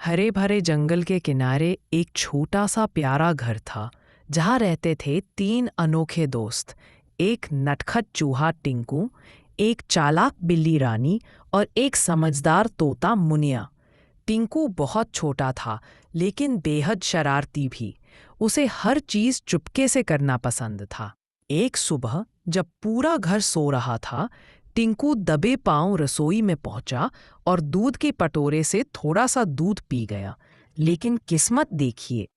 हरे भरे जंगल के किनारे एक छोटा सा प्यारा घर था जहाँ रहते थे तीन अनोखे दोस्त। एक नटखट चूहा टिंकू, एक चालाक बिल्ली रानी और एक समझदार तोता मुनिया। टिंकू बहुत छोटा था लेकिन बेहद शरारती भी। उसे हर चीज चुपके से करना पसंद था। एक सुबह जब पूरा घर सो रहा था, टिंकू दबे पांव रसोई में पहुंचा और दूध के कटोरे से थोड़ा सा दूध पी गया। लेकिन किस्मत देखिए,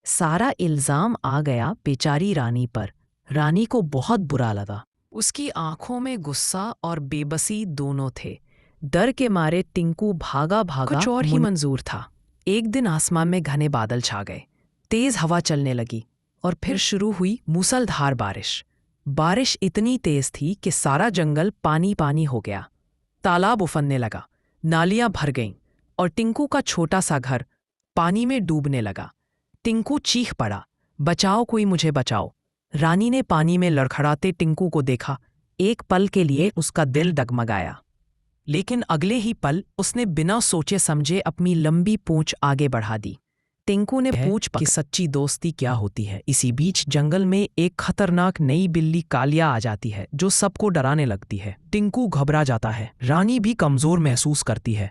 सारा इल्जाम आ गया बेचारी रानी पर। रानी को बहुत बुरा लगा। उसकी आंखों में गुस्सा और बेबसी दोनों थे। डर के मारे टिंकू भागा भागा कुछ और ही मंजूर था। एक दिन आसमान में घने बादल छा गए, तेज हवा चलने लगी और फिर शुरू हुई मूसलधार बारिश। बारिश इतनी तेज थी कि सारा जंगल पानी पानी हो गया। तालाब उफनने लगा, नालियां भर गईं और टिंकू का छोटा सा घर पानी में डूबने लगा। टिंकू चीख पड़ा, बचाओ, कोई मुझे बचाओ। रानी ने पानी में लड़खड़ाते टिंकू को देखा। एक पल के लिए उसका दिल डगमगाया, लेकिन अगले ही पल उसने बिना सोचे समझे अपनी लंबी पूंछ आगे बढ़ा दी। टिंकू ने पूछ कि सच्ची दोस्ती क्या होती है। इसी बीच जंगल में एक खतरनाक नई बिल्ली कालिया आ जाती है जो सबको डराने लगती है। टिंकू घबरा जाता है, रानी भी कमजोर महसूस करती है,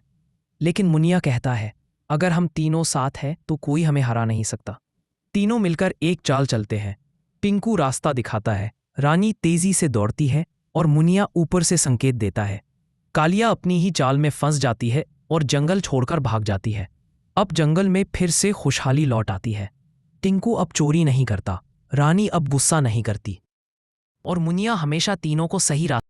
लेकिन मुनिया कहता है अगर हम तीनों साथ हैं तो कोई हमें हरा नहीं सकता। तीनों मिलकर एक चाल चलते हैं। टिंकू रास्ता दिखाता है, रानी तेजी से दौड़ती है और मुनिया ऊपर से संकेत देता है। कालिया अपनी ही चाल में फंस जाती है और जंगल छोड़कर भाग जाती है। अब जंगल में फिर से खुशहाली लौट आती है। टिंकू अब चोरी नहीं करता, रानी अब गुस्सा नहीं करती और मुनिया हमेशा तीनों को सही रास्ता